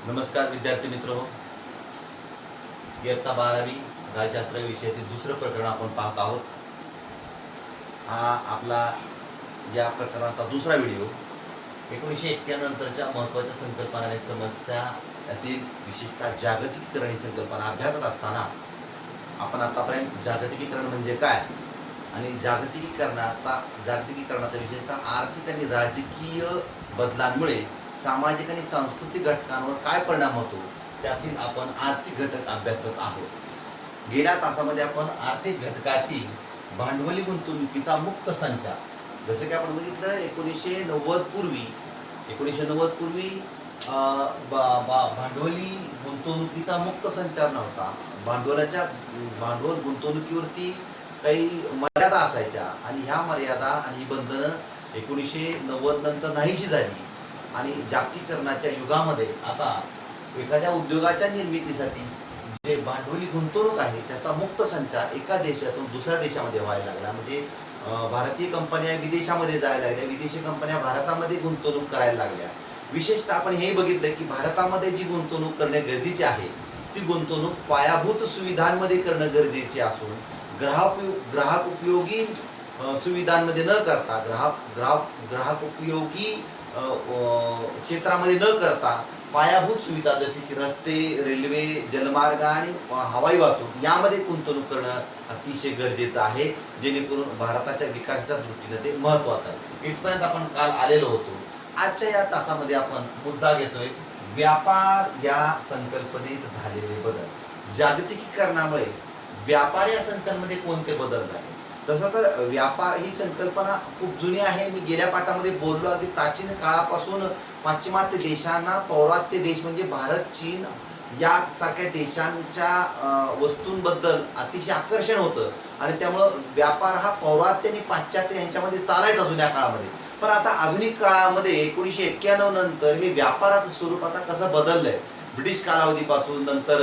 नमस्कार विद्यार्थी मित्र, इयत्ता 12वी राज्यशास्त्र विषयातील दुसरं प्रकरण आपण पाहत आहोत. हा आपला या प्रकरणाचा दुसरा व्हिडिओ. 1991 नंतरच्या महत्त्वाच्या संकल्पना आणि समस्या यातील विशेषतः जागतिकीकरण ही संकल्पना अभ्यासत असताना आपण आतापर्यंत जागतिकीकरण म्हणजे काय आणि जागतिकीकरणाचा विशेषतः आर्थिक आणि राजकीय बदलांमुळे सामाजिक आणि सांस्कृतिक घटकांवर काय परिणाम होतो त्यातील आपण आर्थिक घटक अभ्यासत आहोत. गेल्या तासामध्ये आपण आर्थिक घटकातील भांडवली गुंतवणुकीचा मुक्त संचार, जसं की आपण बघितलं 1990 पूर्वी भांडवली गुंतवणुकीचा मुक्त संचार नव्हता. भांडवल गुंतवणुकीवरती काही मर्यादा असायच्या आणि ह्या मर्यादा आणि ही बंधनं 1990 नंतर नाहीशी झाली आणि जागतिकीकरणाच्या युगामध्ये आता एखाद्या उद्योगाच्या निर्मितीसाठी जे भांडवली गुंतवणूक आहे त्याचा मुक्त संचार एका देशातून दुसऱ्या देशामध्ये व्हायला लागला. म्हणजे भारतीय कंपन्या विदेशामध्ये जायला लागल्या, विदेशी कंपन्या भारतामध्ये गुंतवणूक करायला लागल्या. विशेषतः आपण हे बघितलं की भारतामध्ये जी गुंतवणूक करणे गरजेचे आहे ती गुंतवणूक पायाभूत सुविधांमध्ये करणं गरजेचे असून ग्राहक उपयोगी सुविधांमध्ये न करता ग्राहक उपयोगी क्षेत्रामध्ये न करता पायाभूत सुविधा जसे की रस्ते, रेल्वे, जलमार्ग आणि हवाई वाहतूक यामध्ये गुंतवणूक करणं अतिशय गरजेचं आहे, जेणेकरून भारताच्या विकासाच्या दृष्टीने ते महत्त्वाचं आहे. इथपर्यंत आपण काल आलेलो होतो. आजच्या या तासामध्ये आपण मुद्दा घेतोय व्यापार या संकल्पनेत झालेले बदल. जागतिकीकरणामुळे व्यापार या संकल्पनेमध्ये कोणते बदल झाले? तसं तर व्यापार ही संकल्पना खूप जुनी आहे. मी गेल्या पाठामध्ये बोललो, अगदी प्राचीन काळापासून पाश्चिमात्य देशांना पौर्वात्य देश म्हणजे भारत, चीन यासारख्या देशांच्या वस्तूंबद्दल अतिशय आकर्षण होतं आणि त्यामुळं व्यापार हा पौर्वात्य आणि पाश्चात्य यांच्यामध्ये चालायचा जुन्या काळामध्ये. पण आता आधुनिक काळामध्ये 1991 नंतर हे व्यापाराचं स्वरूप आता कसं बदललंय. ब्रिटिश कालावधीपासून नंतर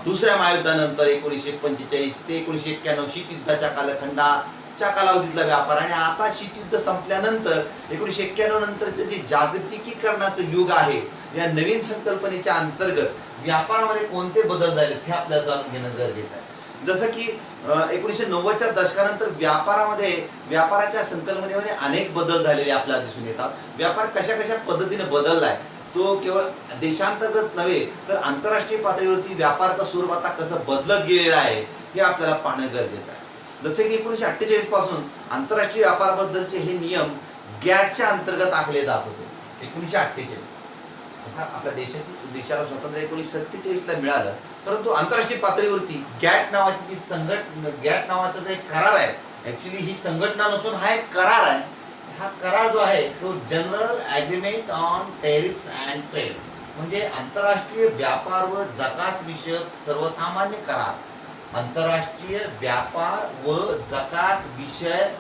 दुसऱ्या महायुद्धानंतर 1945 ते 1991 शीतयुद्धाच्या कालखंडाच्या कालावधीतला व्यापार आणि आता शीतयुद्ध संपल्यानंतर 1991 नंतरचं जे जागतिकीकरणाचं युग आहे, या नवीन संकल्पनेच्या अंतर्गत व्यापारामध्ये कोणते बदल झाले हे आपल्याला जाणून घेणं गरजेचं आहे. जसं की 1990च्या दशकानंतर व्यापाराच्या संकल्पनेमध्ये अनेक बदल झालेले आपल्याला दिसून येतात. व्यापार कशा कशा पद्धतीने बदललाय तो केवळ देशांतर्गत नव्हे तर आंतरराष्ट्रीय पातळीवरती व्यापाराचं स्वरूप आता कसं बदलत गेलेलं आहे हे आपल्याला पाहणं गरजेचं आहे. जसे की 1948 पासून आंतरराष्ट्रीय व्यापाराबद्दलचे हे नियम गॅटच्या अंतर्गत आखले जात होते. 1948 असा आपल्या देशाला स्वातंत्र्य 1947 ला मिळालं, परंतु आंतरराष्ट्रीय पातळीवरती गॅट नावाचा जो एक करार आहे, ऍक्च्युली ही संघटना नसून हा एक करार आहे. हा करार जो आहे तो general agreement on tariffs and trade म्हणजे आंतरराष्ट्रीय व्यापार व जकात विषयक सर्वसामान्य करार. आंतरराष्ट्रीय व्यापार व जकात विषयक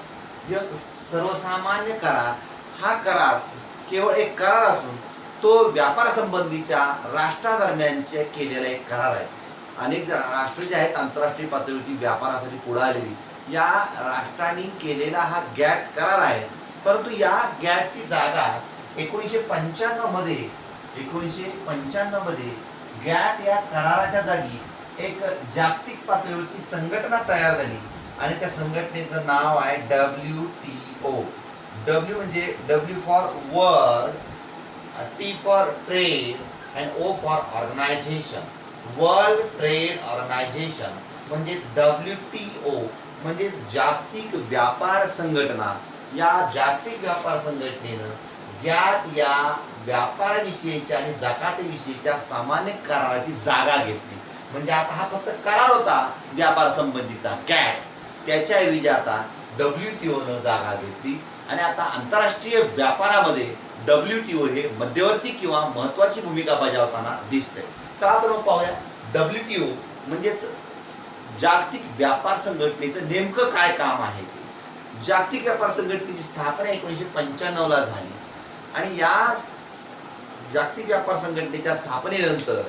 सर्वसामान्य करार हा करार केवळ एक करार असून तो व्यापारासंबंधीच्या राष्ट्रादरम्यानचे केलेला एक करार आहे. अनेक राष्ट्र जे आहेत आंतरराष्ट्रीय पातळीवरती व्यापारासाठी पुढे आलेली, या राष्ट्रांनी केलेला हा गॅट करार आहे. परंतु या गॅटची जागा 1995 मध्ये गॅट या कराराच्या जागी एक जागतिक पातळीवरची संघटना तयार झाली आणि त्या संघटनेचं नाव आहे WTO. W म्हणजे W for world, T for trade and O for organisation. World trade organisation म्हणजेच WTO म्हणजेच जागतिक व्यापार संघटना. या जागतिक व्यापार संघटनेनं गॅट या व्यापाराविषयीच्या आणि जकातीविषयीच्या सामान्य कराराची जागा घेतली. म्हणजे आता हा फक्त करार होता व्यापार संबंधीचा गॅट, त्याच्याऐवजी आता WTO न जागा घेतली आणि आता आंतरराष्ट्रीय व्यापारामध्ये WTO हे मध्यवर्ती किंवा महत्वाची भूमिका बजावताना दिसते. चला तर मग पाहूया WTO म्हणजेच जागतिक व्यापार संघटनेचं नेमकं काय काम आहे ते. जागतिक व्यापार संघटनेची स्थापना 1995 ला झाली आणि या जागतिक व्यापार संघटनेच्या स्थापनेनंतर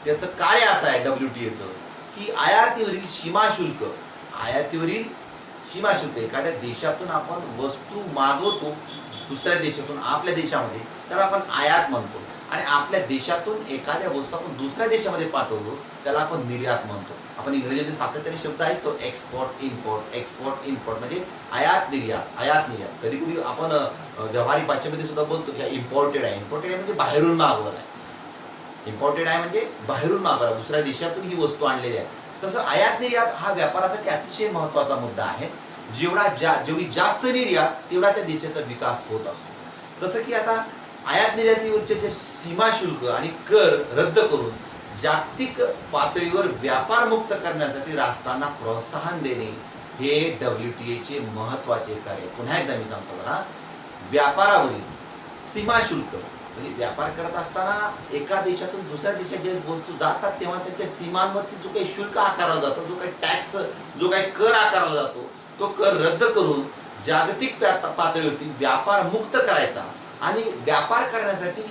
त्याचं कार्य असं आहे WTOचं की आयातीवरील सीमा शुल्क एखाद्या देशातून आपण वस्तू मागवतो दुसऱ्या देशातून आपल्या देशामध्ये, त्याला आपण आयात म्हणतो. आणि आपल्या देशातून एखाद्या वस्तू आपण दुसऱ्या देशामध्ये पाठवतो त्याला आपण निर्यात म्हणतो. आपण इंग्रजीमध्ये सातत्याने शब्द आहे तो एक्सपोर्ट इम्पोर्ट म्हणजे आयात निर्यात. कधी कधी आपण व्यावहारिक भाषेमध्ये सुद्धा बोलतो की इम्पोर्टेड आहे म्हणजे बाहेरून मागवला आहे. इम्पोर्टेड आहे म्हणजे बाहेरून मागवला, दुसऱ्या देशातून ही वस्तू आणलेली आहे. तसं आयात निर्यात हा व्यापारासाठी अतिशय महत्वाचा मुद्दा आहे. जेवढी जास्त निर्यात तेवढा त्या देशाचा विकास होत असतो. तसं की आता आयात निर्यातीवरचे जे सीमा शुल्क आणि कर रद्द करून जागतिक पातळीवर व्यापार मुक्त करण्यासाठी राष्ट्रांना प्रोत्साहन देणे हे WTO चे महत्वाचे कार्य. पुन्हा एकदा मी सांगतो बघा, व्यापारावरील सीमा शुल्क म्हणजे व्यापार करत असताना एका देशातून दुसऱ्या देशात जे वस्तू जातात तेव्हा त्यांच्या सीमांवरती जो काही शुल्क आकारला जातो, जो काही टॅक्स, जो काही कर आकारला जातो, तो कर रद्द करून जागतिक पातळीवरती व्यापार मुक्त करायचा आणि व्यापार करण्यासाठी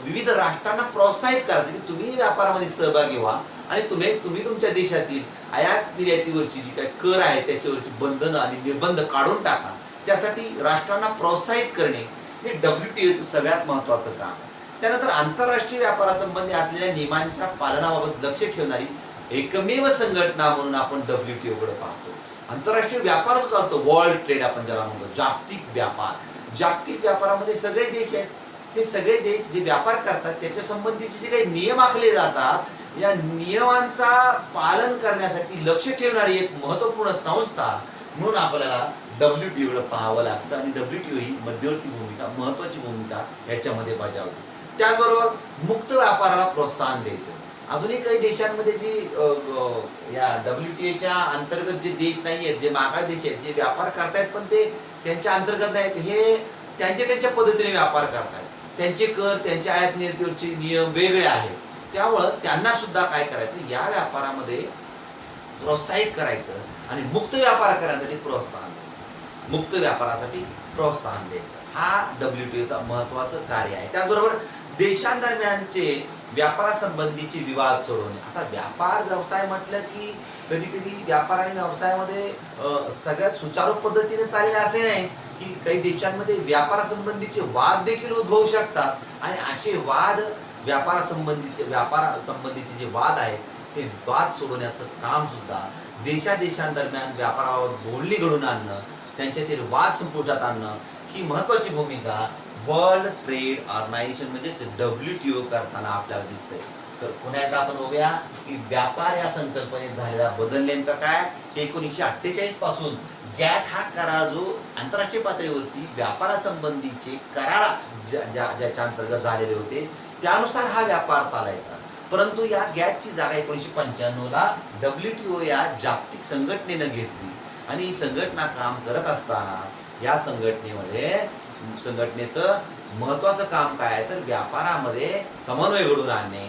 विविध राष्ट्रांना प्रोत्साहित करायचं की तुम्ही व्यापारामध्ये सहभागी व्हा आणि तुम्ही तुमच्या देशातील आयात निर्यातीवरची जी काही कर आहे त्याच्यावरची बंधनं आणि निर्बंध काढून टाका. त्यासाठी राष्ट्रांना प्रोत्साहित करणे हे WTOचं सगळ्यात महत्वाचं काम आहे. त्यानंतर आंतरराष्ट्रीय व्यापारासंबंधी असलेल्या नियमांच्या पालनाबाबत लक्ष ठेवणारी एकमेव संघटना म्हणून आपण WTO कडे पाहतो. आंतरराष्ट्रीय व्यापार जो चालतो, वर्ल्ड ट्रेड आपण ज्याला म्हणतो, जागतिक व्यापार. जागतिक व्यापारामध्ये सगळे देश आहेत. हे सगळे देश जे व्यापार करतात त्याच्या संबंधीचे जे काही नियम आखले जातात या नियमांचा पालन करण्यासाठी लक्ष ठेवणारी एक महत्वपूर्ण संस्था म्हणून आपल्याला WTO कडे पाहावं लागतं आणि WTO ही मध्यवर्ती भूमिका, महत्वाची भूमिका याच्यामध्ये बजावते. त्याचबरोबर मुक्त व्यापाराला प्रोत्साहन द्यायचं. अजूनही काही देशांमध्ये जी या WTOच्या अंतर्गत जे देश नाही आहेत, जे मागास देश आहेत, जे व्यापार करतायत पण ते त्यांच्या अंतर्गत नाहीत, हे त्यांच्या पद्धतीने व्यापार करतायत. त्यांचे कर, त्यांच्या आयात निर्यातीवरचे नियम वेगळे आहेत. त्यामुळं त्यांना सुद्धा काय करायचं, या व्यापारामध्ये प्रोत्साहित करायचं आणि मुक्त व्यापार करण्यासाठी प्रोत्साहन द्यायचं. मुक्त व्यापारासाठी प्रोत्साहन द्यायचं हा WTOचा महत्वाचं कार्य आहे. त्याचबरोबर देशांदरम्यानचे व्यापारासंबंधीचे विवाद सोडवणे. आता व्यापार व्यवसाय म्हटलं की कधी कधी व्यापार आणि व्यवसायामध्ये सगळ्यात सुचारू पद्धतीने चालेल असे नाही की काही देशांमध्ये व्यापारासंबंधीचे वाद देखील उद्भवू शकतात आणि असे वाद व्यापारासंबंधीचे जे वाद आहेत ते वाद सोडवण्याचं काम सुद्धा देशांदरम्यान व्यापारावर बोलणी घडवून आणणं, त्यांच्यातील वाद संपुष्टात आणणं ही महत्वाची भूमिका वर्ल्ड ट्रेड ऑर्गनायझेशन म्हणजेच WTO करताना आपल्याला दिसतंय. तर पुन्हा एकदा आपण बघूया की व्यापार या संकल्पनेत झालेला बदल नेमका काय. 1948 पासून गॅट हा करार जो आंतरराष्ट्रीय पातळीवरती व्यापारासंबंधीचे करार ज्याच्या अंतर्गत झालेले होते त्यानुसार हा व्यापार चालायचा. परंतु या गॅटची जागा 1995 ला WTO या जागतिक संघटनेनं घेतली आणि ही संघटना काम करत असताना या संघटनेचं महत्वाचं काम काय आहे तर व्यापारामध्ये समन्वय घडवून आणणे,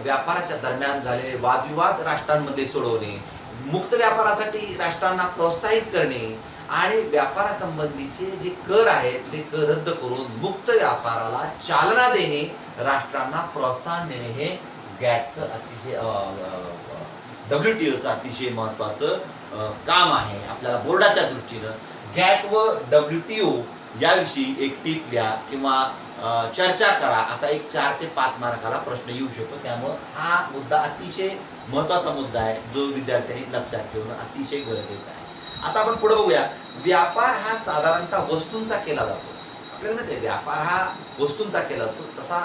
व्यापाराच्या दरम्यान झालेले वादविवाद राष्ट्रांमध्ये सोडवणे, मुक्त व्यापारासाठी राष्ट्रांना प्रोत्साहित करणे आणि व्यापारासंबंधीचे जे कर आहेत ते कर रद्द करून मुक्त व्यापाराला चालना देणे, राष्ट्रांना प्रोत्साहन देणे हे गॅटचं अतिशय WTOचं अतिशय महत्वाचं काम आहे. आपल्याला बोर्डाच्या दृष्टीनं गॅट व WTO याविषयी एक टीप लिहा किंवा चर्चा करा असा एक 4 ते 5 मार्काला प्रश्न येऊ शकतो. त्यामुळे हा मुद्दा अतिशय महत्वाचा मुद्दा आहे जो विद्यार्थ्यांनी लक्षात ठेवणं अतिशय गरजेचं आहे. आता आपण पुढे बघूया. व्यापार हा साधारणतः वस्तूंचा केला जातो. आपल्याला माहिती आहे व्यापार हा वस्तूंचा केला जातो, तसा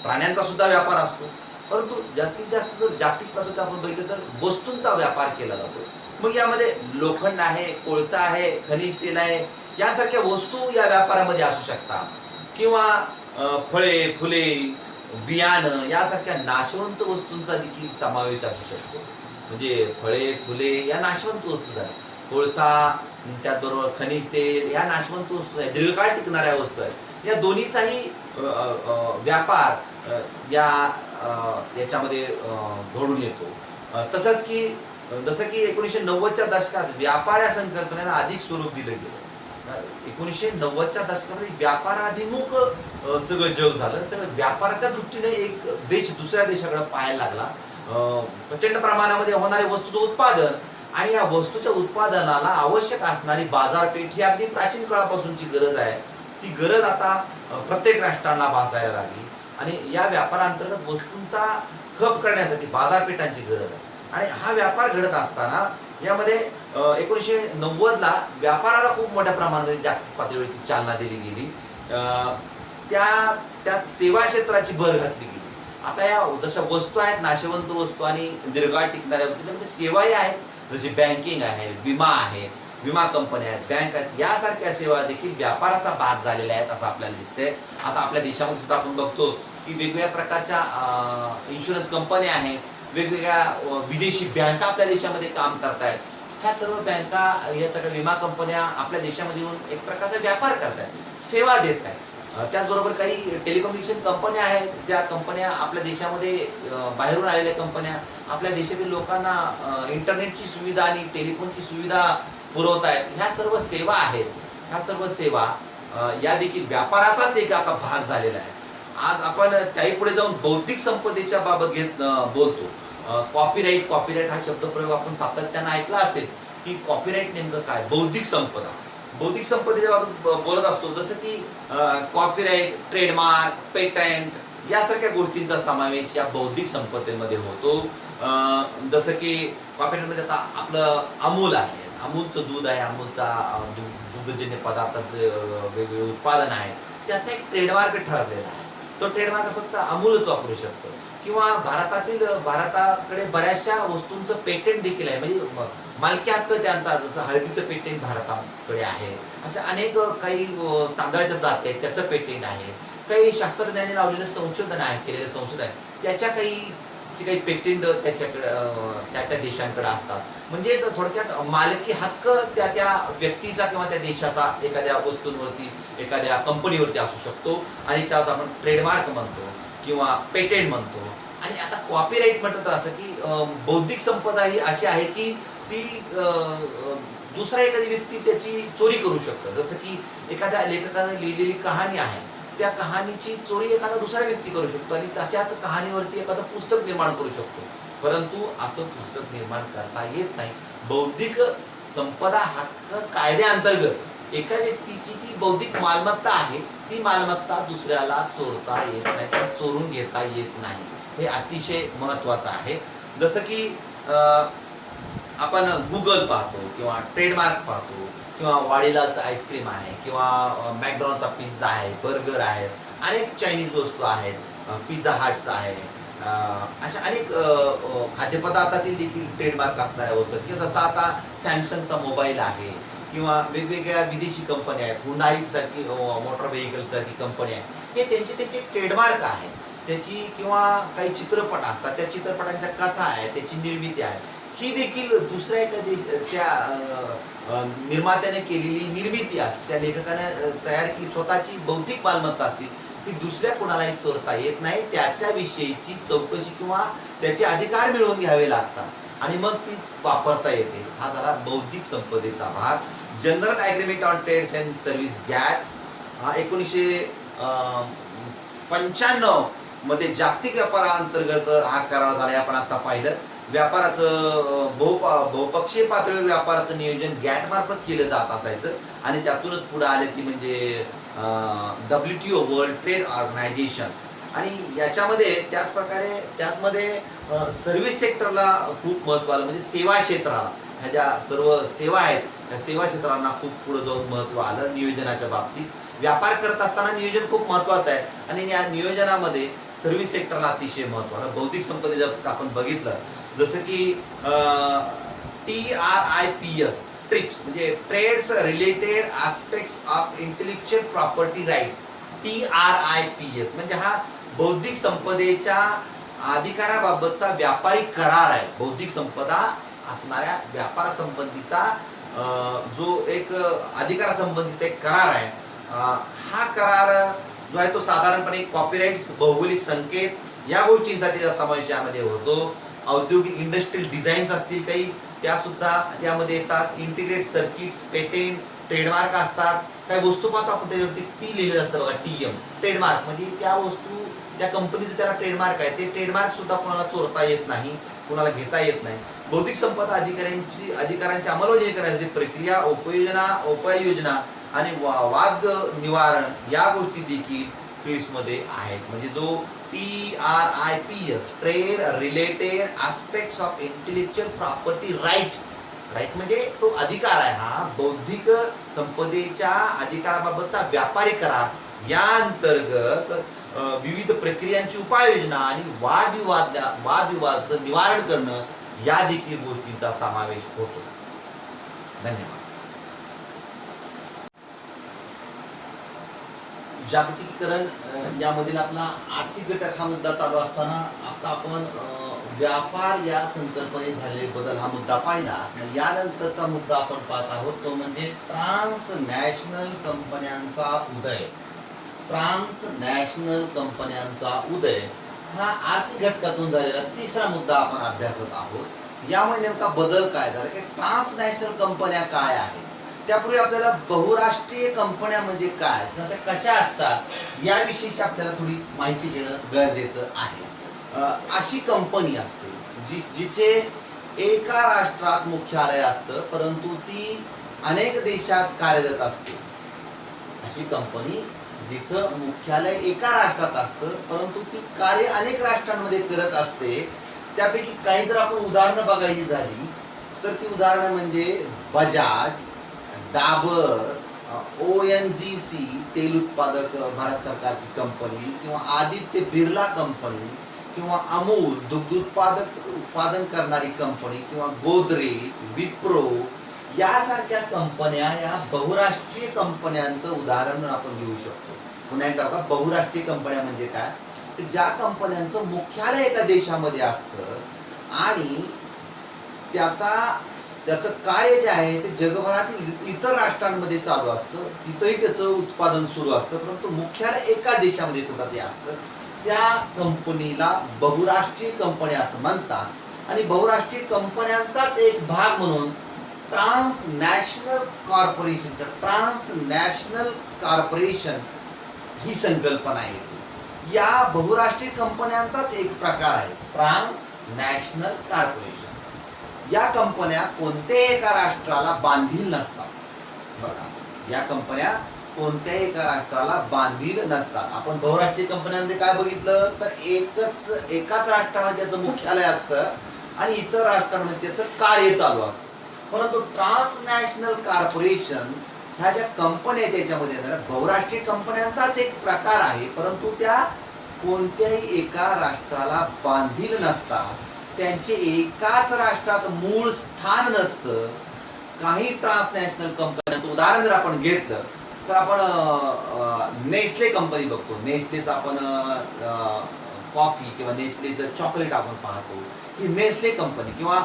प्राण्यांचा सुद्धा व्यापार असतो. परंतु जास्तीत जास्त जर जागतिक पातळीवर आपण बघितलं तर वस्तूंचा व्यापार केला जातो. मग यामध्ये लोखंड आहे, कोळसा आहे, खनिज तेल आहे यासारख्या वस्तू या व्यापारामध्ये असू शकतात किंवा फळे, फुले, बियाणं यासारख्या नाशवंत वस्तूंचा देखील समावेश असू शकतो. म्हणजे फळे, फुले या नाशवंत वस्तू झाल्या, कोळसा त्याचबरोबर खनिज तेल या नाशवंत वस्तू आहेत, दीर्घकाळ टिकणाऱ्या वस्तू आहेत. या दोन्हीचाही व्यापार याच्यामध्ये घडून येतो. तसंच की जसं की 1990च्या दशकात व्यापार या संकल्पनेला अधिक स्वरूप दिलं गेलं. 1990च्या दशकामध्ये व्यापाराभिमुख सगळं जग झालं. सगळं व्यापाराच्या दृष्टीने एक देश दुसऱ्या देशाकडे पाहायला लागला. प्रचंड प्रमाणामध्ये होणारे वस्तूचं उत्पादन आणि या वस्तूच्या उत्पादनाला आवश्यक असणारी बाजारपेठ ही अगदी प्राचीन काळापासूनची गरज आहे. ती गरज आता प्रत्येक राष्ट्राला भासायला लागली. आणि या व्यापारांतर्गत वस्तूंचा खप करण्यासाठी बाजारपेठांची गरज आहे. आणि हा व्यापार घडत असताना यामध्ये 1990ला व्यापाराला खूप मोठ्या प्रमाणात जागतिक पातळीवरती चालना दिली गेली. त्यात सेवा क्षेत्राची भर घातली गेली. आता या जशा वस्तू आहेत, नाशवंत वस्तू आणि दीर्घकाळ टिकणाऱ्या वस्तू, त्यामध्ये सेवाही आहेत, जशी बँकिंग आहे, विमा आहे, विमा कंपन्या आहेत, बँक आहेत, यासारख्या सेवा देखील व्यापाराचा भाग झालेल्या आहेत असं आपल्याला दिसतंय. आता आपल्या देशामध्ये सुद्धा आपण बघतो की वेगवेगळ्या प्रकारच्या इन्शुरन्स कंपन्या आहेत, वेगवेगळ्या विदेशी बँका आपल्या देशामध्ये काम करतायत. ह्या सर्व बँका, या सगळ्या विमा कंपन्या आपल्या देशामध्ये येऊन एक प्रकारचा व्यापार करतायत, सेवा देत आहेत. त्याचबरोबर काही टेलिकम्युनिकेशन कंपन्या आहेत, ज्या कंपन्या आपल्या देशामध्ये बाहेरून आलेल्या कंपन्या आपल्या देशातील लोकांना इंटरनेटची सुविधा आणि टेलिफोनची सुविधा पुरवत आहेत. ह्या सर्व सेवा आहेत. ह्या सर्व सेवा या देखील व्यापाराचाच एक आता भाग झालेला आहे. आज आपण त्याही पुढे जाऊन बौद्धिक संपदेच्या बाबत बोलतो. कॉपीराईट हा शब्दप्रयोग आपण सातत्यानं ऐकला असेल की कॉपीराईट नेमकं काय, बौद्धिक संपदा. बौद्धिक संपदेच्या बाबत बोलत असतो, जसं की कॉपीराईट, ट्रेडमार्क, पेटंट यासारख्या गोष्टींचा समावेश या बौद्धिक संपदेमध्ये होतो. जसं की कॉपीराईटमध्ये आता आपलं अमूल आहे, अमूलचं दूध आहे, अमूलचा दुग्धजन्य पदार्थांचं वेगवेगळे उत्पादन आहे, त्याचा एक ट्रेडमार्क ठरलेला आहे. तो ट्रेडमार्क फक्त अमूलच वापरू शकतो. किंवा भारताकडे बऱ्याचशा वस्तूंचं पेटंट देखील आहे, म्हणजे मालकी हक्क त्यांचा, जसं हळदीचं पेटंट भारताकडे आहे. अशा अनेक काही तांदळाच्या जाती आहेत, त्याचं पेटंट आहे. काही शास्त्रज्ञांनी लावलेलं संशोधन आहे, केलेलं संशोधन, त्याच्या काही पेटंट त्याच्याकडे त्या देशांकडे असतात. म्हणजे थोडक्यात मालकी हक्क त्या व्यक्तीचा किंवा त्या देशाचा एखाद्या वस्तूंवरती, एखाद्या कंपनीवरती असू शकतो, आणि त्यात आपण ट्रेडमार्क म्हणतो किंवा पेटंट म्हणतो. आणि आता कॉपीराईट म्हटलं तर असं की बौद्धिक संपदा ही अशी आहे की ती दुसरा एखादी व्यक्ती त्याची चोरी करू शकतो. जसं की एखाद्या लेखकाने लिहिलेली कहाणी आहे, त्या कहाणीची चोरी एखादा दुसरा व्यक्ती करू शकतो आणि तशाच कहाणीवरती एखादं पुस्तक निर्माण करू शकतो. परंतु असं पुस्तक निर्माण करता येत नाही. बौद्धिक संपदा हक्क कायद्याअंतर्गत एका व्यक्तीची ती बौद्धिक मालमत्ता आहे, ती मालमत्ता दुसऱ्याला चोरता येत नाही, चोरून घेता येत नाही. हे अतिशय महत्वाचं आहे. जसं की आपण गुगल पाहतो किंवा ट्रेडमार्क पाहतो किंवा वाडीलालचं आईस्क्रीम आहे किंवा मॅकडॉनल्डचा पिझ्झा आहे, बर्गर आहे, अनेक चायनीज वस्तू आहेत, पिझ्झा हटचा आहे, अशा अनेक खाद्यपदार्थातील देखील ट्रेडमार्क असणाऱ्या वस्तू आहेत. जसं आता सॅमसंगचा मोबाईल आहे किंवा वेगवेगळ्या विदेशी कंपन्या आहेत, हुंडाई सारखी मोटर व्हेकल सारखी कंपनी आहे, हे त्यांचे ट्रेडमार्क आहे त्याची. किंवा काही चित्रपट असतात, त्या चित्रपटांच्या कथा आहेत, त्याची निर्मिती आहे, ही देखील दुसऱ्या एका त्या निर्मात्याने केलेली निर्मिती असते, त्या लेखकाने तयार केली स्वतःची बौद्धिक मालमत्ता असते, ती दुसऱ्या कोणालाही चोरता येत नाही. त्याच्याविषयीची चौकशी किंवा त्याचे अधिकार मिळवून घ्यावे लागतात आणि मग ती वापरता येते. हा झाला बौद्धिक संपदेचा भाग. General agreement on trades and service GATS हा 1995 मध्ये जागतिक व्यापाराअंतर्गत हा करार झाला. आपण आता पाहिलं, व्यापाराचं बहुपक्षीय पातळीवर व्यापाराचं नियोजन गॅट मार्फत केलं जात असायचं आणि त्यातूनच पुढे आले ती म्हणजे WTO, वर्ल्ड ट्रेड ऑर्गनायझेशन. आणि याच्यामध्ये त्याचमध्ये सर्व्हिस सेक्टरला खूप महत्त्व आलं, म्हणजे सेवा क्षेत्राला, ह्या ज्या सर्व सेवा आहेत त्या सेवा क्षेत्रांना खूप पुढे जाऊन महत्त्व आलं. नियोजनाच्या बाबतीत व्यापार करत असताना नियोजन खूप महत्त्वाचं आहे आणि या नियोजनामध्ये सर्व्हिस सेक्टरला अतिशय महत्त्व आलं. बौद्धिक संपदेच्या बाबतीत आपण बघितलं, जसं की TRIPS, ट्रिप्स म्हणजे trades related aspects of intellectual property rights, TRIPS म्हणजे हा बौद्धिक संपदेच्या अधिकाराबाबतचा व्यापारी करार आहे. बौद्धिक संपदा असणाऱ्या व्यापारासंबंधीचा जो एक अधिकारासंबंधीचा एक करार आहे. हा करार जो आहे तो साधारणपणे कॉपीराईट्स, भौगोलिक संकेत या गोष्टींसाठी समावेश यामध्ये होतो. औद्योगिक इंडस्ट्रियल डिझाईन्स असतील काही, त्या सुद्धा यामध्ये येतात. इंटिग्रेट सर्किट्स, पेटेंट, ट्रेडमार्क असतात. काही वस्तू पाहतो आपण त्याच्यावरती टी लिहिलेलं असतं बघा, TM ट्रेडमार्क, म्हणजे त्या वस्तू त्या कंपनीचं त्याला ट्रेडमार्क आहे, ते ट्रेडमार्क सुद्धा कोणाला चोरता येत नाही, कोणाला घेता येत नाही. बौद्धिक संपदा अधिकारांची अंमलबजावणी करण्यासाठी प्रक्रिया, उपाययोजना आणि वाद निवारण या गोष्टी देखील मध्ये आहेत. म्हणजे जो TRIPS, trade related aspects of intellectual property right. Right म्हणजे तो अधिकार आहे, हा बौद्धिक संपदेच्या अधिकाराबाबतचा व्यापारी करार या अंतर्गत विविध प्रक्रियांची उपाययोजना आणि वादविवादाचं निवारण करणं या देखील गोष्टींचा समावेश होतो. धन्यवाद. जागतिकीकरण यामधील आपला आर्थिक घटक हा मुद्दा चालू असताना आता आपण व्यापार या संकल्पनेत झालेले बदल हा मुद्दा पाहिला. यानंतरचा मुद्दा आपण पाहत आहोत तो म्हणजे ट्रान्सनॅशनल कंपन्यांचा उदय. ट्रान्सनॅशनल कंपन्यांचा उदय हा आर्थिक घटकातून झालेला तिसरा मुद्दा आपण अभ्यासत आहोत. यामध्ये नेमका बदल काय झाला की ट्रान्सनॅशनल कंपन्या काय आहेत, त्यापूर्वी आपल्याला बहुराष्ट्रीय कंपन्या म्हणजे काय किंवा त्या कशा असतात याविषयीची आपल्याला थोडी माहिती देणं गरजेचं आहे. अशी कंपनी असते जिचे एका राष्ट्रात मुख्यालय असतं परंतु ती अनेक देशात कार्यरत असते. अशी कंपनी जिचं मुख्यालय एका राष्ट्रात असतं परंतु ती कार्य अनेक राष्ट्रांमध्ये करत असते. त्यापैकी काही जर आपण उदाहरणं बघायची झाली तर ती उदाहरणं म्हणजे बजाज, डाबर, ONGC तेल उत्पादक भारत सरकारची कंपनी, किंवा आदित्य बिर्ला कंपनी, किंवा अमूल दुग्ध उत्पादन करणारी कंपनी, किंवा गोदरेज, विप्रो यासारख्या कंपन्या या बहुराष्ट्रीय कंपन्यांचं उदाहरण आपण घेऊ शकतो. पुन्हा एकदा बघा, बहुराष्ट्रीय कंपन्या म्हणजे काय, तर ज्या कंपन्यांचं मुख्यालय एका देशामध्ये असतं आणि त्याचं कार्य जे आहे ते जगभरातील इतर राष्ट्रांमध्ये चालू असतं, तिथंही त्याचं उत्पादन सुरू असतं, परंतु मुख्यालय एका देशामध्ये कुठं ते असतं, त्या कंपनीला बहुराष्ट्रीय कंपन्या असं म्हणतात. आणि बहुराष्ट्रीय कंपन्यांचाच एक भाग म्हणून ट्रान्सनॅशनल कॉर्पोरेशन ही संकल्पना येते. या बहुराष्ट्रीय कंपन्यांचाच एक प्रकार आहे ट्रान्सनॅशनल कॉर्पोरेशन. या कंपन्या कोणत्याही एका राष्ट्राला बांधील नसतात. बघा, या कंपन्या कोणत्याही एका राष्ट्राला बांधील नसतात. आपण बहुराष्ट्रीय कंपन्यांमध्ये काय बघितलं तर एकाच राष्ट्रामध्ये त्याचं मुख्यालय असतं आणि इतर राष्ट्रांमध्ये त्याचं कार्य चालू असतं. परंतु ट्रान्सनॅशनल कॉर्पोरेशन ह्या ज्या कंपन्या त्याच्यामध्ये बहुराष्ट्रीय कंपन्यांचाच एक प्रकार आहे, परंतु त्या कोणत्याही एका राष्ट्राला बांधील नसतात. त्यांचे एकाच राष्ट्रात मूळ स्थान नसतं. काही ट्रान्सनॅशनल कंपन्यांचं उदाहरण जर आपण घेतलं तर आपण नेस्ले कंपनी बघतो. नेस्लेचं आपण कॉफी किंवा नेस्लेचं चॉकलेट आपण पाहतो. ही नेस्ले कंपनी, किंवा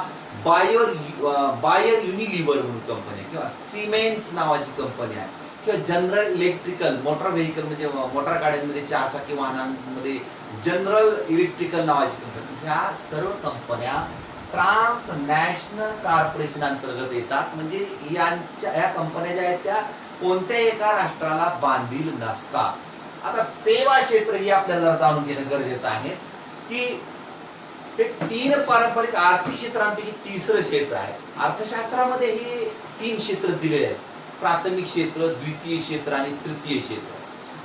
बायर युनिलिव्हर म्हणून कंपनी, किंवा सिमेन्स नावाची कंपनी आहे, किंवा जनरल इलेक्ट्रिकल मोटर व्हेकल म्हणजे मोटर गाड्यांमध्ये चारचाकी वाहनांमध्ये जनरल इलेक्ट्रिकल नावाची कंपनी. ह्या सर्व कंपन्या ट्रान्सनॅशनल कॉर्पोरेशन अंतर्गत येतात. म्हणजे ह्या कंपन्या ज्या आहेत त्या कोणत्याही एका राष्ट्राला बांधील नसतात. आता सेवा क्षेत्र ही आपल्याला जाणून घेणं गरजेचं आहे की हे 3 पारंपरिक आर्थिक क्षेत्रांपैकी तिसरं क्षेत्र आहे. अर्थशास्त्रामध्ये हे 3 क्षेत्र दिलेले आहेत: प्राथमिक क्षेत्र, द्वितीय क्षेत्र आणि तृतीय क्षेत्र.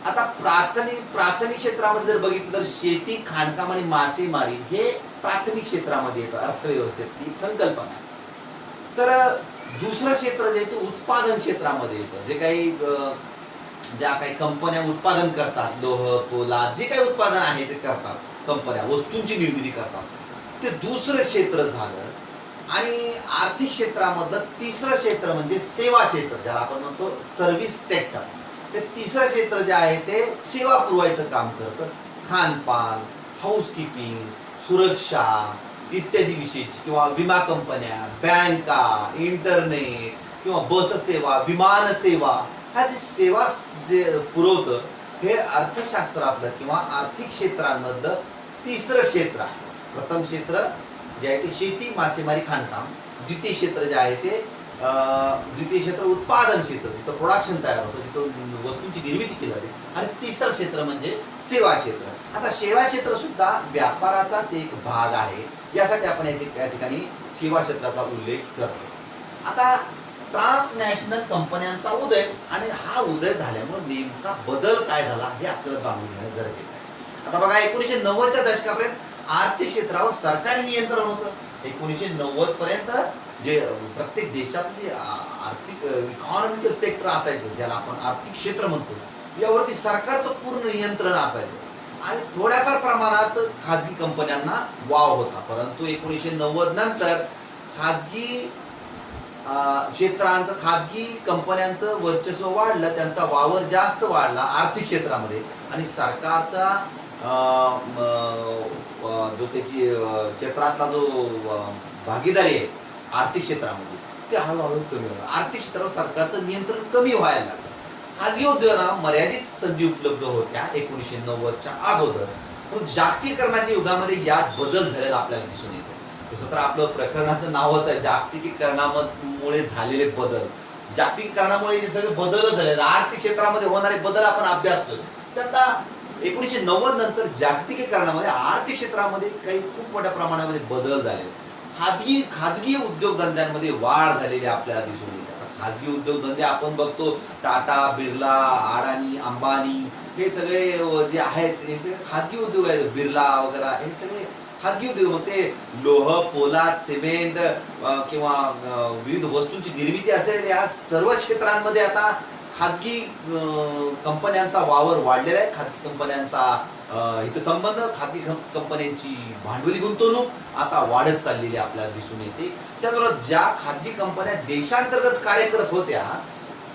आता प्राथमिक क्षेत्रामध्ये जर बघितलं तर शेती, खाणकाम आणि मासेमारी हे प्राथमिक क्षेत्रामध्ये येतं. अर्थव्यवस्थेत एक संकल्पना आहे. तर दुसरं क्षेत्र जे ते उत्पादन क्षेत्रामध्ये येतं. ज्या काही कंपन्या उत्पादन करतात, लोह, पोलाद, जे काही उत्पादन आहे ते करतात, कंपन्या वस्तूंची निर्मिती करतात, ते दुसरं क्षेत्र झालं. आणि आर्थिक क्षेत्रामधलं तिसरं क्षेत्र म्हणजे सेवा क्षेत्र, ज्याला आपण म्हणतो सर्व्हिस सेक्टर. ते तिसरं क्षेत्र जे आहे ते सेवा पुरवायचं काम करतं. खानपान, हाऊसकीपिंग, सुरक्षा इत्यादी विषयीची, किंवा विमा कंपन्या, बँका, इंटरनेट, किंवा बस सेवा, विमान सेवा, ह्या जे सेवा जे पुरवतं हे अर्थशास्त्रातलं किंवा आर्थिक क्षेत्रांमधलं तिसरं क्षेत्र आहे. प्रथम क्षेत्र जे आहे ते शेती, मासेमारी, खाणकाम. द्वितीय क्षेत्र जे आहे ते उत्पादन क्षेत्र, जिथं प्रोडक्शन तयार होतं, जिथं वस्तूंची निर्मिती केली जाते. आणि तिसरं क्षेत्र म्हणजे सेवा क्षेत्र. आता सेवा क्षेत्र सुद्धा व्यापाराचाच एक भाग आहे. यासाठी आपण या ठिकाणी सेवा क्षेत्राचा उल्लेख करतो. आता ट्रान्सनॅशनल कंपन्यांचा उदय, आणि हा उदय झाल्यामुळे नेमका बदल काय झाला हे आपल्याला जाणून घेणं गरजेचं आहे. आता बघा, 1990च्या दशकापर्यंत आर्थिक क्षेत्रावर सरकारी नियंत्रण होतं. 1990 पर्यंत जे प्रत्येक देशाचं जे आर्थिक इकॉनॉमिकल सेक्टर असायचं, ज्याला आपण आर्थिक क्षेत्र म्हणतो, यावरती सरकारचं पूर्ण नियंत्रण असायचं आणि थोड्याफार प्रमाणात खाजगी कंपन्यांना वाव होता. परंतु 1990 नंतर खाजगी क्षेत्रांचं, खाजगी कंपन्यांचं वर्चस्व वाढलं, त्यांचा वावर जास्त वाढला आर्थिक क्षेत्रामध्ये, आणि सरकारचा जो त्याची क्षेत्रातला जो भागीदारी आहे आर्थिक क्षेत्रामध्ये, ते हळूहळू कमी होणार. आर्थिक क्षेत्रावर सरकारचं नियंत्रण कमी व्हायला लागलं. खाजगी उद्योगांना मर्यादित संधी उपलब्ध होत्या 1990च्या अगोदर, पण जागतिकीकरणाच्या युगामध्ये यात बदल झालेला आपल्याला दिसून येतो. तसं तर आपलं प्रकरणाचं नावच आहे, जागतिकीकरणामुळे झालेले बदल. जागतिकीकरणामुळे हे सगळे बदलच झाले. आर्थिक क्षेत्रामध्ये होणारे बदल आपण अभ्यासतोय. त्यातला 1990 नंतर जागतिकीकरणामध्ये आर्थिक क्षेत्रामध्ये काही खूप मोठ्या प्रमाणामध्ये बदल झाले. खाजगी उद्योगधंद्यांमध्ये वाढ झालेली आपल्याला दिसून येते. खाजगी उद्योगधंदे आपण बघतो, टाटा, बिर्ला, अडाणी, अंबानी, हे सगळे जे आहेत हे सगळे खाजगी उद्योग आहेत. बिर्ला वगैरे हे सगळे खाजगी उद्योग. मग ते लोह, पोलाद, सिमेंट किंवा विविध वस्तूंची निर्मिती असेल, या सर्व क्षेत्रांमध्ये आता खाजगी कंपन्यांचा वावर वाढलेला आहे. खाजगी कंपन्यांचा हितसंबंध, खाजगी कंपन्यांची भांडवली गुंतवणूक आता वाढत चाललेली आपल्याला दिसून येते. त्याचबरोबर ज्या खाजगी कंपन्या देशांतर्गत कार्य करत होत्या,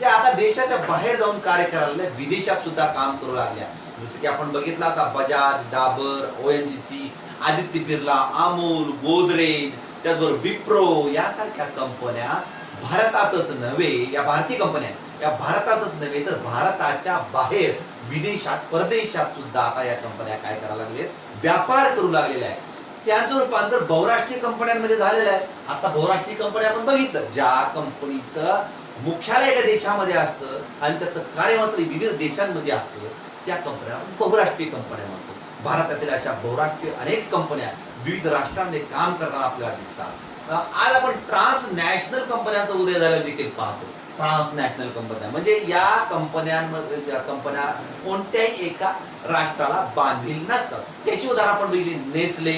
त्या आता देशाच्या बाहेर जाऊन कार्य करायला, विदेशात सुद्धा काम करू लागल्या. जसं की आपण बघितलं आता बजाज, डाबर, ONGC, आदित्य बिर्ला, अमूल, गोदरेज, त्याचबरोबर विप्रो यासारख्या कंपन्या भारतातच नव्हे, या भारतीय कंपन्या या भारतातच नव्हे तर भारताच्या बाहेर विदेशात, परदेशात सुद्धा आता या कंपन्या काय करायला लागलेत, व्यापार करू लागलेल्या आहेत. त्याचं रूपांतर बहुराष्ट्रीय कंपन्यांमध्ये झालेलं आहे. आता बहुराष्ट्रीय कंपन्या आपण बघितलं, ज्या कंपनीचं मुख्यालय एका देशामध्ये असतं आणि त्याचं कार्य मात्र विविध देशांमध्ये असतं, त्या कंपन्या आपण बहुराष्ट्रीय कंपन्या म्हणतो. भारतातील अशा बहुराष्ट्रीय अनेक कंपन्या विविध राष्ट्रांमध्ये काम करताना आपल्याला दिसतात. आज आपण ट्रान्सनॅशनल कंपन्यांचा उदय झालेला देखील पाहतो. ट्रान्सनॅशनल कंपन्या म्हणजे या कंपन्यांमध्ये कंपन्या कोणत्याही एका राष्ट्राला बांधील नसतात. त्याची उदाहरण आपण बघितली, Nestle,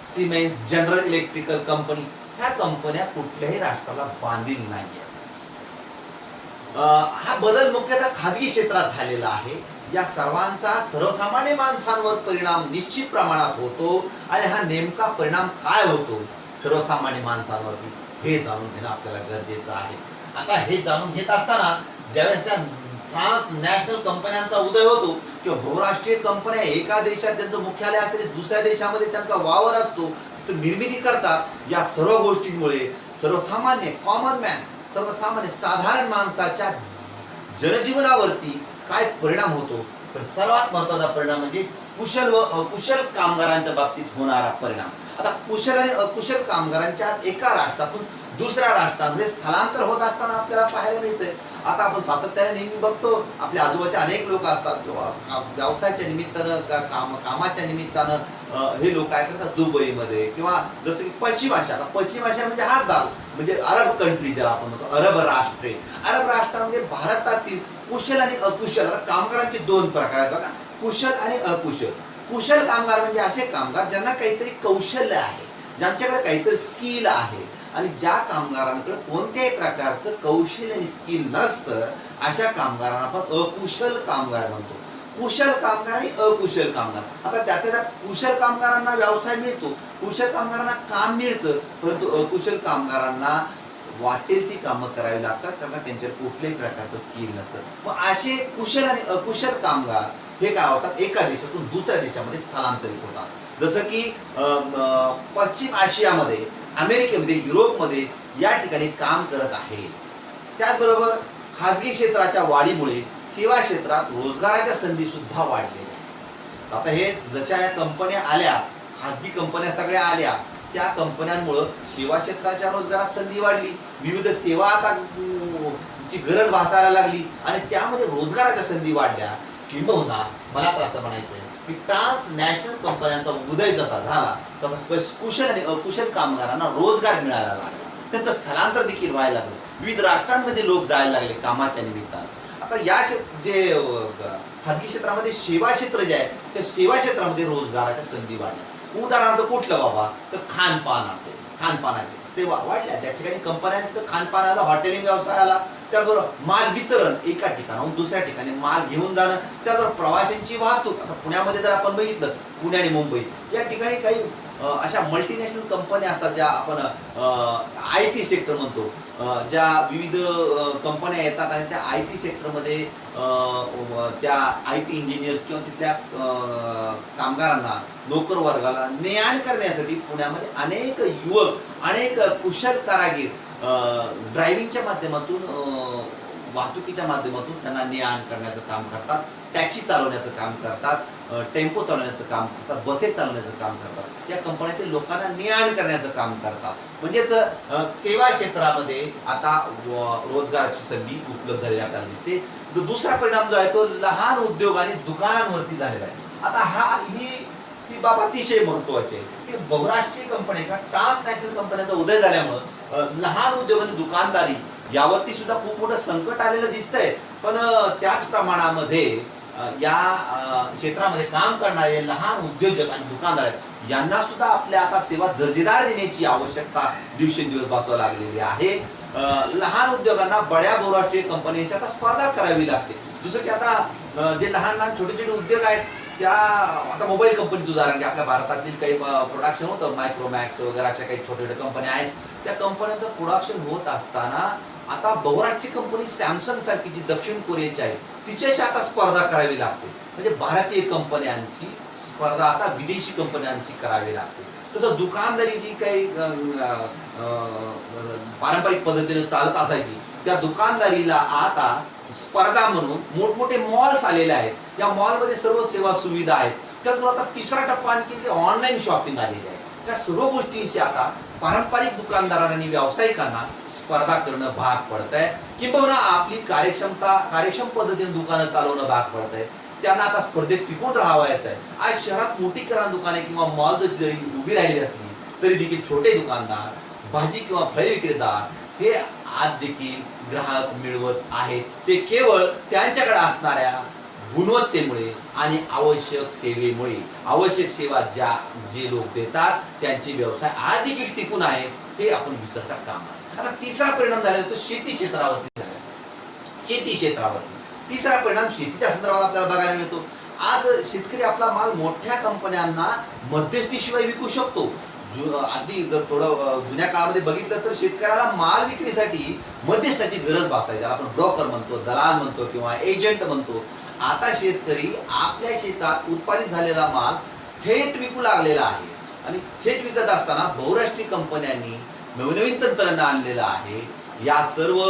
Siemens, general electrical company, ह्या कंपन्या कुठल्याही राष्ट्राला बांधील नाहीये. हा बदल मुख्यतः खाजगी क्षेत्रात झालेला आहे. या सर्वांचा सर्वसामान्य माणसांवर परिणाम निश्चित प्रमाणात होतो, आणि हा नेमका परिणाम काय होतो सर्वसामान्य माणसांवरती हे जाणून घेणं आपल्याला गरजेचं आहे. आता हे जाणून घेत असताना ज्यावेळेस ट्रान्सनॅशनल कंपन्यांचा उदय होतो किंवा बहुराष्ट्रीय कंपन्या एका देशात त्यांचं मुख्यालय असते, दुसऱ्या देशामध्ये त्यांचा वावर असतो, तिथं निर्मिती करतात, या सर्व गोष्टींमुळे सर्वसामान्य कॉमन मॅन, सर्वसामान्य साधारण माणसाच्या जनजीवनावरती काय परिणाम होतो, तर सर्वात महत्त्वाचा परिणाम म्हणजे कुशल व अकुशल कामगारांच्या बाबतीत होणारा परिणाम. आता कुशल आणि अकुशल कामगारांच्या एका राष्ट्रातून दुसऱ्या राष्ट्रांमध्ये स्थलांतर होत असताना आपल्याला पाहायला मिळतंय. आता आपण सातत्याने नेहमी बघतो, आपल्या आजूबाजूचे अनेक लोक असतात किंवा व्यवसायाच्या निमित्तानं, कामाच्या निमित्तानं हे लोक काय करतात, दुबईमध्ये किंवा जसं की पश्चिम आशिया. आता पश्चिम आशिया म्हणजे हाच भाग, म्हणजे अरब कंट्री ज्याला आपण म्हणतो, अरब राष्ट्रे. अरब राष्ट्रांमध्ये भारतातील कुशल आणि अकुशल कामगारांचे दोन प्रकार आहेत बघा, कुशल आणि अकुशल. कुशल कामगार म्हणजे असे कामगार ज्यांना काहीतरी कौशल्य आहे, ज्यांच्याकडे काहीतरी स्किल आहे, आणि ज्या कामगारांकडे कोणत्याही प्रकारचं कौशल्य आणि स्किल नसतं, अशा कामगारांना आपण अकुशल कामगार म्हणतो. कुशल कामगार आणि अकुशल कामगार. आता त्याच्या कुशल कामगारांना व्यवसाय मिळतो, कुशल कामगारांना काम मिळतं, परंतु अकुशल कामगारांना वाटेल ती कामं करावी लागतात, कारण त्यांच्यावर कुठल्याही प्रकारचं स्किल नसतं. मग असे कुशल आणि अकुशल कामगार हे काय होतात, एका देशातून दुसऱ्या देशामध्ये स्थलांतरित होतात. जसं की पश्चिम आशियामध्ये, अमेरिकेमध्ये, युरोपमध्ये या ठिकाणी काम करत आहेत. त्याचबरोबर खाजगी क्षेत्राच्या वाढीमुळे सेवा क्षेत्रात रोजगाराच्या संधी सुद्धा वाढलेल्या आहेत. आता हे जशा या कंपन्या आल्या, खाजगी कंपन्या सगळ्या आल्या, त्या कंपन्यांमुळे सेवा क्षेत्राच्या रोजगारात संधी वाढली, विविध सेवा आता ची गरज भासायला लागली, आणि त्यामध्ये रोजगाराच्या संधी वाढल्या. किंबहुना मला तर असं म्हणायचंय की ट्रान्सनॅशनल कंपन्यांचा उदय जसा झाला तसा कुशल आणि अकुशल कामगारांना रोजगार मिळायला लागला, त्यांचं स्थलांतर देखील व्हायला लागलं. विविध राष्ट्रांमध्ये लोक जायला लागले कामाच्या निमित्तानं. आता या जे खाजगी क्षेत्रामध्ये सेवा क्षेत्र जे आहे त्या सेवा क्षेत्रामध्ये रोजगाराच्या संधी वाढल्या. उदाहरणार्थ कुठलं बाबा, तर खानपान असेल, खानपानाची सेवा वाढल्या त्या ठिकाणी कंपन्या, तिथं खानपानाला, हॉटेलिंग व्यवसायाला, त्याचबरोबर माल वितरण, एका ठिकाणाहून दुसऱ्या ठिकाणी माल घेऊन जाणं, त्याचबरोबर प्रवाशांची वाहतूक. आता पुण्यामध्ये जर आपण बघितलं, पुणे आणि मुंबई या ठिकाणी काही अशा मल्टीनॅशनल कंपन्या असतात ज्या आपण IT सेक्टर म्हणतो, ज्या विविध कंपन्या येतात आणि त्या IT सेक्टरमध्ये त्या IT इंजिनियर्स किंवा तिथल्या कामगारांना, नोकर वर्गाला ने आण करण्यासाठी पुण्यामध्ये अनेक युवक, अनेक कुशल कारागीर ड्रायव्हिंगच्या माध्यमातून, वाहतुकीच्या माध्यमातून त्यांना ने आण करण्याचं काम करतात, टॅक्सी चालवण्याचं काम करतात, टेम्पो चालवण्याचं काम करतात, बसेस चालवण्याचं काम करतात. या कंपन्यातील लोकांना ने आण करण्याचं काम करतात. म्हणजेच सेवा क्षेत्रामध्ये आता रोजगाराची संधी उपलब्ध झालेली आपल्याला दिसते. दुसरा परिणाम जो आहे तो लहान उद्योग आणि दुकानांवरती झालेला आहे. आता ही बाब अतिशय महत्वाची आहे की बहुराष्ट्रीय कंपन्या किंवा ट्रान्सनॅशनल कंपन्यांचा उदय झाल्यामुळं लहान उद्योग आणि दुकानदारी यावरती सुद्धा खूप मोठं संकट आलेलं दिसतंय. पण त्याच प्रमाणामध्ये या क्षेत्रामध्ये काम करणारे लहान उद्योजक आणि दुकानदार यांना सुद्धा आपल्या आता सेवा दर्जेदार देण्याची आवश्यकता दिवसेंदिवस भासू लागलेली आहे. लहान उद्योगांना बड्या बहुराष्ट्रीय कंपन्यांची आता स्पर्धा करावी लागते. जसं की आता जे लहान लहान छोटे छोटे उद्योग आहेत त्या, आता मोबाईल कंपनीचं उदाहरण घ्या. आपल्या भारतातील काही प्रोडक्शन होतं, मायक्रोमॅक्स वगैरे अशा काही छोट्या छोट्या कंपन्या आहेत. त्या कंपन्यांचं प्रोडक्शन होत असताना आता बहुराष्ट्रीय कंपनी सॅमसंग सारखी जी दक्षिण कोरियाची आहे तिच्याशी आता स्पर्धा करावी लागते. म्हणजे भारतीय कंपन्यांची स्पर्धा आता विदेशी कंपन्यांची करावी लागते. तसं दुकानदारी जी काही पारंपरिक पद्धतीने चालत असायची त्या दुकानदारीला आता स्पर्धा म्हणून मोठमोठे मॉल्स आलेले आहेत. या मॉलमध्ये सर्व सेवा सुविधा आहेत. त्याचबरोबर आता तिसरा टप्पा आणखी ऑनलाईन शॉपिंग आलेली आहे. त्या सर्व गोष्टींशी आता पारंपरिक दुकानदारांना आणि व्यावसायिकांना स्पर्धा करणं भाग पडत आहे. किंबहुना आपली कार्यक्षम पद्धतीने दुकानं चालवणं भाग पडत आहे. त्यांना आता स्पर्धेत टिकून राहावायचं आहे. आज शहरात मोठी किराणा दुकाने किंवा मॉल जरी उभी राहिली असली तरी देखील छोटे दुकानदार, भाजी किंवा फळे विक्रेता हे आज देखील ग्राहक मिळवत आहेत. ते केवळ त्यांच्याकडे असणाऱ्या गुणवत्तेमुळे आणि आवश्यक सेवेमुळे. आवश्यक सेवा जे लोक देतात त्यांचे व्यवसाय आज देखील टिकून आहेत हे आपण विसरता कामा नये. आता तिसरा परिणाम झालेला तो शेती क्षेत्रावरती झाला. शेती क्षेत्रावरती तिसरा परिणाम शेतीच्या संदर्भात आपल्याला बघायला मिळतो. आज शेतकरी आपला माल मोठ्या कंपन्यांना मध्यस्थीशिवाय विकू शकतो. अगदी जर थोडं जुन्या काळामध्ये बघितलं तर शेतकऱ्याला माल विक्रीसाठी मध्यस्थाची गरज भासायची. त्याला आपण ब्रोकर म्हणतो, दलाल म्हणतो किंवा एजंट म्हणतो. आता शेतकरी आपल्या शेतात उत्पादित झालेला माल थेट विकू लागलेला आहे. आणि थेट विकत असताना बहुराष्ट्रीय कंपन्यांनी नवनवीन तंत्रज्ञान आणलेलं आहे. या सर्व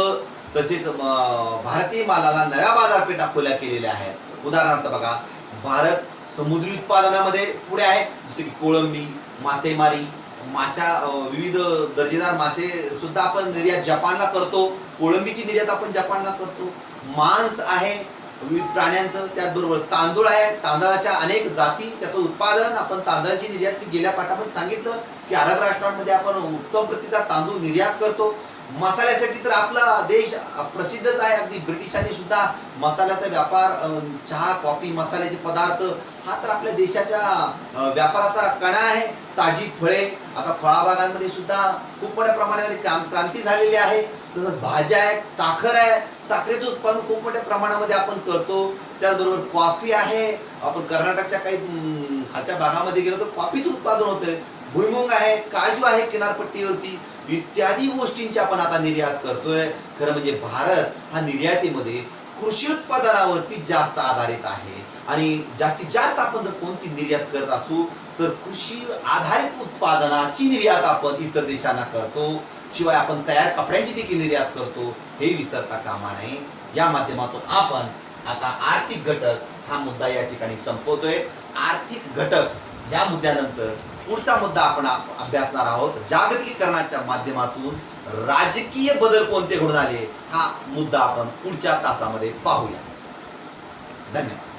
तसेच भारतीय मालाला नव्या बाजारपेठा खुल्या केलेल्या आहेत. उदाहरणार्थ बघा, भारत समुद्री उत्पादनामध्ये पुढे आहे. जसे की कोळंबी, मासेमारी, विविध दर्जेदार मासे सुद्धा आपण निर्यात जपानला करतो. कोळंबीची निर्यात आपण जपानला करतो. मांस आहे विविध प्राण्यांचं. त्याचबरोबर तांदूळ आहे, तांदळाच्या अनेक जाती, त्याचं उत्पादन. आपण तांदळाची निर्यात मी गेल्या पाठामध्ये सांगितलं की अरब राष्ट्रांमध्ये आपण उत्तम प्रतीचा तांदूळ निर्यात करतो. मसाल्यासाठी तर आपला देश प्रसिद्धच आहे. अगदी ब्रिटिशांनी सुद्धा मसाल्याचा व्यापार, चहा, कॉफी, मसाल्याचे पदार्थ हा तर आपल्या देशाच्या व्यापाराचा कणा आहे. ताजी फळे, आता फळाबागांमध्ये सुद्धा खूप मोठ्या प्रमाणामध्ये क्रांती झालेली आहे. तसंच भाज्या आहेत, साखर आहे, साखरेचं उत्पादन खूप मोठ्या प्रमाणामध्ये आपण करतो. त्याचबरोबर कॉफी आहे. आपण कर्नाटकच्या काही खालच्या भागामध्ये गेलो तर कॉफीचं उत्पादन होतंय. भुईमुग आहे, काजू आहे किनारपट्टीवरती, इत्यादी गोष्टींची आपण आता निर्यात करतोय. खरं म्हणजे भारत हा निर्यातीमध्ये कृषी उत्पादनावरती जास्त आधारित आहे. आणि जास्तीत जास्त आपण जर कोणती निर्यात करत असू तर कृषी आधारित उत्पादनाची निर्यात आपण इतर देशांना करतो. शिवाय आपण तयार कपड्यांची देखील निर्यात करतो, हे विसरता कामा नये. या माध्यमातून आपण आता आर्थिक घटक हा मुद्दा या ठिकाणी संपवतोय. आर्थिक घटक या मुद्द्यानंतर पुढचा मुद्दा आपण अभ्यासणार आहोत. जागतिकीकरणाच्या माध्यमातून राजकीय बदल कोणते घडून आले हा मुद्दा आपण पुढच्या तासामध्ये पाहूया. धन्यवाद.